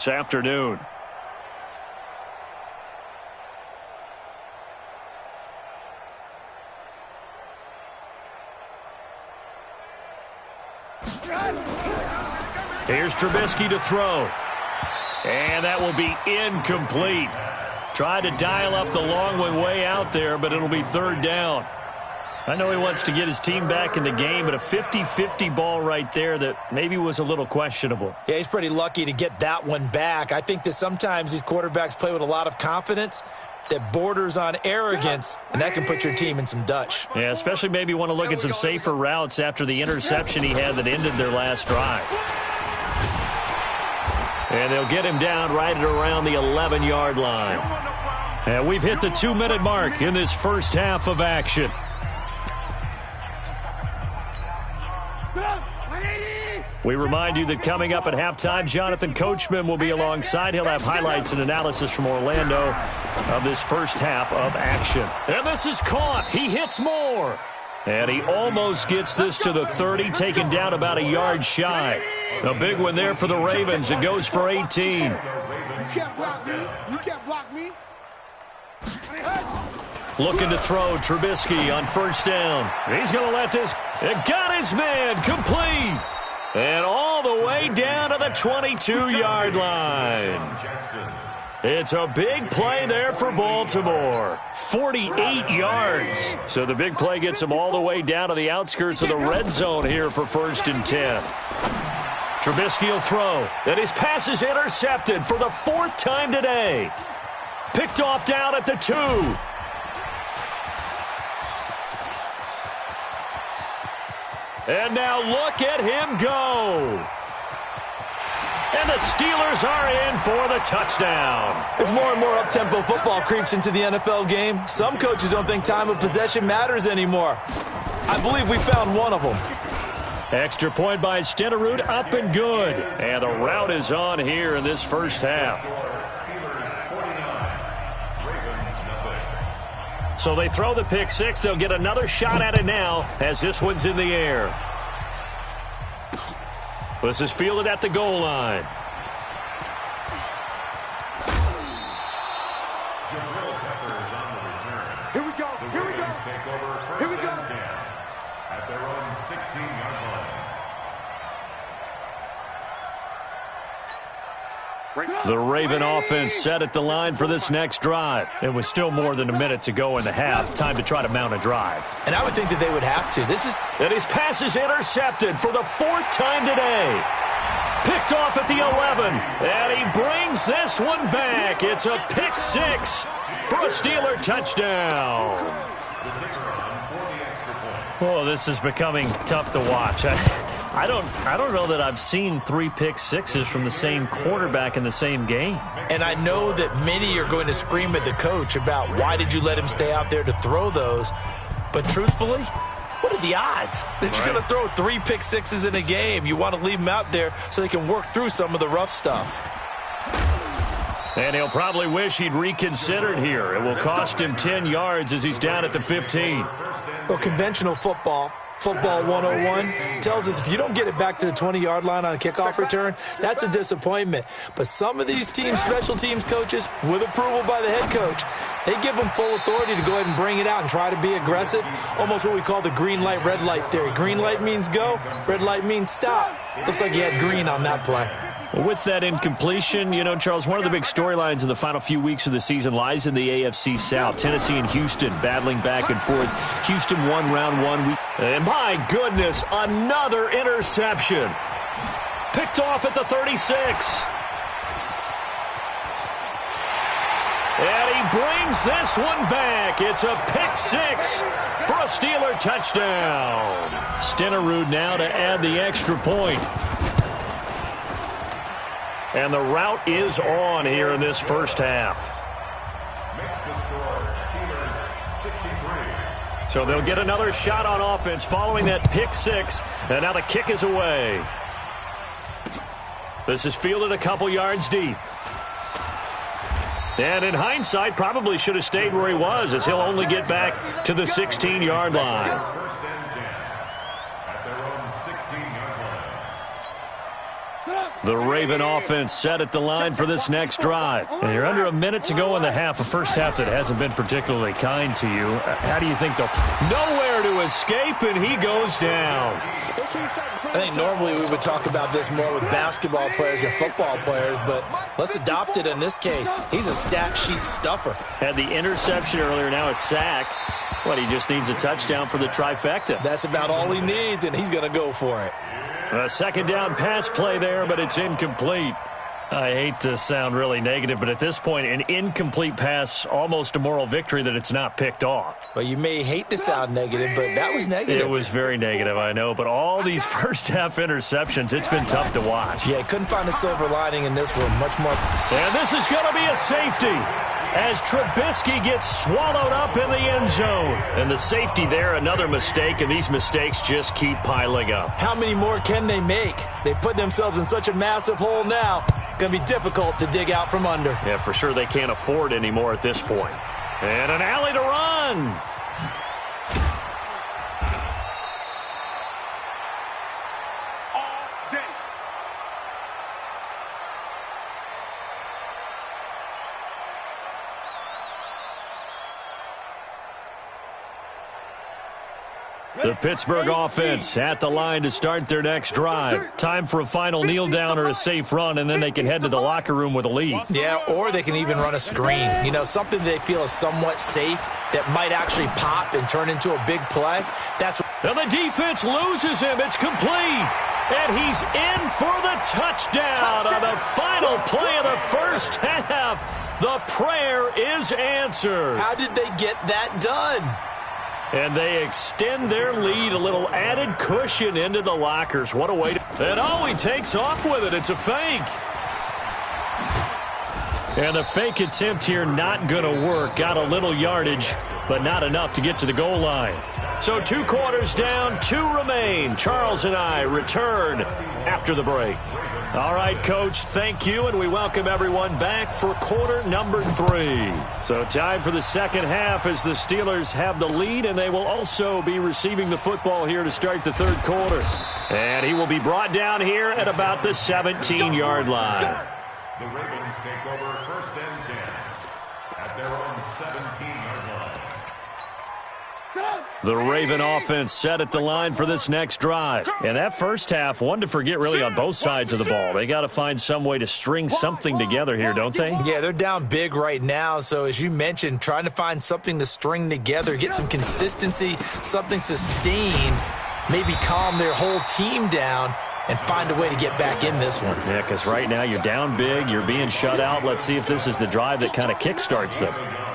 this afternoon. Here's Trubisky to throw. And that will be incomplete. Tried to dial up the long one way out there, but it'll be third down. I know he wants to get his team back in the game, but a 50-50 ball right there that maybe was a little questionable. Yeah, he's pretty lucky to get that one back. I think that sometimes these quarterbacks play with a lot of confidence that borders on arrogance, and that can put your team in some Dutch. Yeah, especially maybe want to look at some safer routes after the interception he had that ended their last drive. And they'll get him down right at around the 11-yard line. And we've hit the 2-minute mark in this first half of action. We remind you that coming up at halftime, Jonathan Coachman will be alongside. He'll have highlights and analysis from Orlando of this first half of action. And this is caught. He hits more. And he almost gets this to the 30, taken down about a yard shy. A big one there for the Ravens. It goes for 18. You can't block me. You can't block me. Looking to throw, Trubisky on first down. He's going to let this. It got his man complete. And all the way down to the 22-yard line. It's a big play there for Baltimore. 48 yards. So the big play gets him all the way down to the outskirts of the red zone here for 1st and 10. Trubisky will throw. And his pass is intercepted for the 4th time today. Picked off down at the 2. And now look at him go. And the Steelers are in for the touchdown. As more and more up-tempo football creeps into the NFL game, some coaches don't think time of possession matters anymore. I believe we found one of them. Extra point by Stenerud, up and good. And the route is on here in this first half. So they throw the pick six. They'll get another shot at it now as this one's in the air. This is fielded at the goal line. Here we go. Here we go. Here we go. At their own 16-yard line. The Raven offense set at the line for this next drive. It was still more than a minute to go in the half. Time to try to mount a drive. And I would think that they would have to. And his pass is intercepted for the 4th time today. Picked off at the 11. And he brings this one back. It's a pick six for a Steeler touchdown. Oh, this is becoming tough to watch. I don't know that I've seen 3 pick sixes from the same quarterback in the same game. And I know that many are going to scream at the coach about why did you let him stay out there to throw those. But truthfully, what are the odds that you're going to throw 3 pick sixes in a game? You want to leave them out there so they can work through some of the rough stuff. And he'll probably wish he'd reconsidered here. It will cost him 10 yards as he's down at the 15. Well, conventional football 101, tells us if you don't get it back to the 20-yard line on a kickoff return, that's a disappointment. But some of these teams, special teams coaches, with approval by the head coach, they give them full authority to go ahead and bring it out and try to be aggressive. Almost what we call the green light, red light theory. Green light means go, red light means stop. Looks like he had green on that play. With that incompletion, you know, Charles, one of the big storylines in the final few weeks of the season lies in the AFC South. Tennessee and Houston battling back and forth. Houston won round 1 week. And my goodness, another interception. Picked off at the 36. And he brings this one back. It's a pick six for a Steeler touchdown. Stenerud now to add the extra point. And the route is on here in this first half. Makes the score Steelers 63. So they'll get another shot on offense following that pick six. And now the kick is away. This is fielded a couple yards deep. And in hindsight, probably should have stayed where he was, as he'll only get back to the 16-yard line. First and 10 at their own 16-yard line. The Raven offense set at the line for this next drive. And you're under a minute to go in the half, a first half that hasn't been particularly kind to you. How do you think they'll... Nowhere to escape, and he goes down. I think normally we would talk about this more with basketball players and football players, but let's adopt it in this case. He's a stat sheet stuffer. Had the interception earlier, now a sack. What, he just needs a touchdown for the trifecta. That's about all he needs, and he's going to go for it. A second down pass play there, but it's incomplete. I hate to sound really negative, but at this point, an incomplete pass, almost a moral victory that it's not picked off. Well, you may hate to sound negative, but that was negative. It was very negative, I know, but all these first-half interceptions, it's been tough to watch. Yeah, couldn't find a silver lining in this one. Much more. And this is going to be a safety as Trubisky gets swallowed up in the end zone. And the safety there, another mistake, and these mistakes just keep piling up. How many more can they make? They put themselves in such a massive hole now. Going to be difficult to dig out from under. Yeah, for sure they can't afford anymore at this point. And an alley to run. The Pittsburgh offense at the line to start their next drive. Time for a final kneel down or a safe run, and then they can head to the locker room with a lead. Yeah, or they can even run a screen. You know, something they feel is somewhat safe that might actually pop and turn into a big play. That's. And the defense loses him. It's complete. And he's in for the touchdown on the final play of the first half. The prayer is answered. How did they get that done? And they extend their lead, a little added cushion into the lockers. What a way to... And oh, he takes off with it. It's a fake. And the fake attempt here not going to work. Got a little yardage, but not enough to get to the goal line. So 2 quarters down, 2 remain. Charles and I return after the break. All right, Coach, thank you, and we welcome everyone back for quarter number 3. So time for the second half as the Steelers have the lead, and they will also be receiving the football here to start the third quarter. And he will be brought down here at about the 17-yard line. The Ravens take over first and 10 at their own 17-yard line. The Raven offense set at the line for this next drive. And that first half, one to forget really on both sides of the ball. They got to find some way to string something together here, don't they? Yeah, they're down big right now. So as you mentioned, trying to find something to string together, get some consistency, something sustained, maybe calm their whole team down and find a way to get back in this one. Yeah, because right now you're down big, you're being shut out. Let's see if this is the drive that kind of kickstarts them.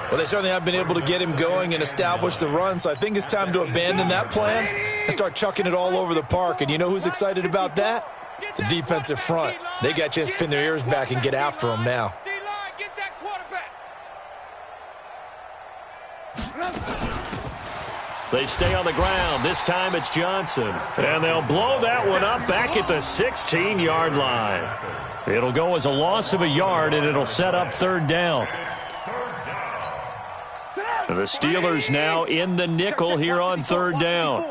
Well, they certainly have been able to get him going and establish the run, so I think it's time to abandon that plan and start chucking it all over the park. And you know who's excited about that? The defensive front. They got a chance to pin their ears back and get after him now. They stay on the ground. This time it's Johnson. And they'll blow that one up back at the 16-yard line. It'll go as a loss of a yard, and it'll set up third down. The Steelers now in the nickel here on third down.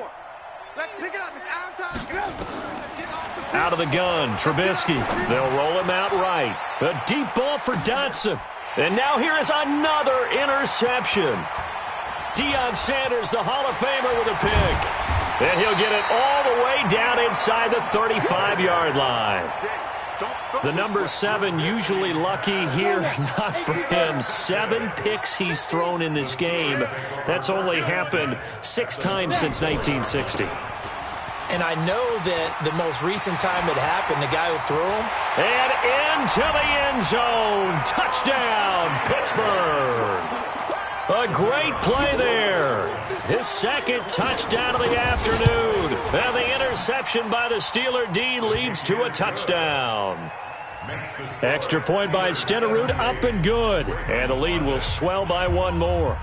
Out of the gun, Trubisky. They'll roll him out right. A deep ball for Dotson. And now here is another interception. Deion Sanders, the Hall of Famer, with a pick. And he'll get it all the way down inside the 35-yard line. The number 7 usually lucky here, not for him. 7 picks he's thrown in this game. That's only happened 6 times since 1960. And I know that the most recent time it happened, the guy who threw him. And into the end zone. Touchdown, Pittsburgh. A great play there. His second touchdown of the afternoon. And the interception by the Steeler D leads to a touchdown. Extra point by Stenerud, up and good. And the lead will swell by 1 more.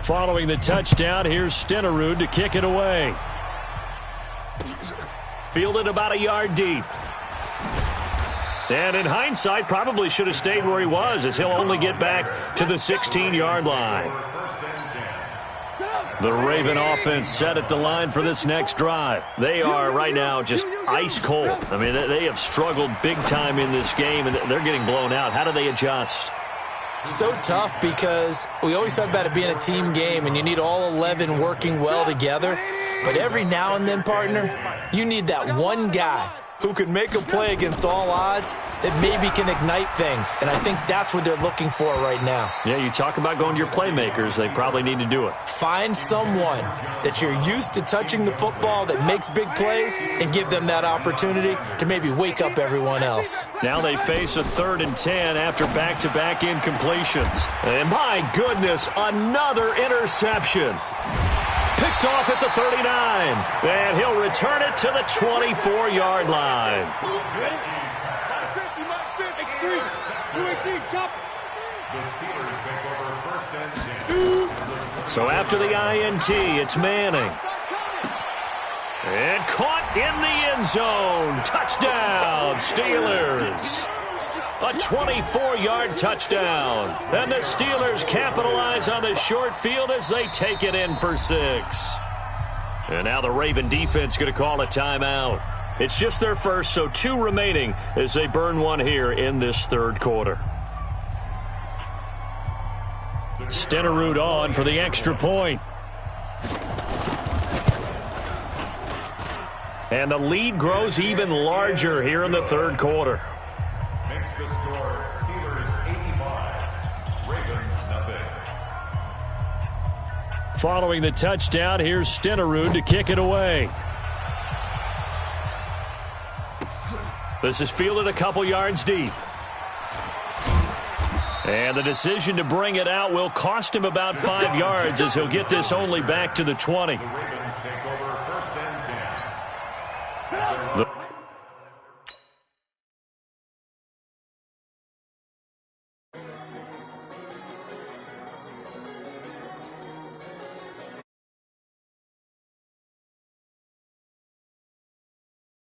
Following the touchdown, here's Stenerud to kick it away. Fielded about a yard deep. And in hindsight, probably should have stayed where he was, as he'll only get back to the 16-yard line. The Raven offense set at the line for this next drive. They are right now just ice cold. I mean, they have struggled big time in this game, and they're getting blown out. How do they adjust? So tough because we always talk about it being a team game, and you need all 11 working well together. But every now and then, partner, you need that one guy who can make a play against all odds that maybe can ignite things. And I think that's what they're looking for right now. Yeah, you talk about going to your playmakers. They probably need to do it. Find someone that you're used to touching the football that makes big plays and give them that opportunity to maybe wake up everyone else. Now they face a 3rd and 10 after back-to-back incompletions. And my goodness, another interception. Picked off at the 39, and he'll return it to the 24-yard line. So after the INT, it's Manning. And caught in the end zone. Touchdown, Steelers. A 24-yard touchdown. And the Steelers capitalize on the short field as they take it in for 6. And now the Raven defense going to call a timeout. It's just their first, so 2 remaining as they burn one here in this 3rd quarter. Stenerud on for the extra point. And the lead grows even larger here in the 3rd quarter. Makes the score Steelers 85, Ravens nothing. Following the touchdown, here's Stenerud to kick it away. This is fielded a couple yards deep. And the decision to bring it out will cost him about 5 yards as he'll get this only back to the 20. The Ravens take over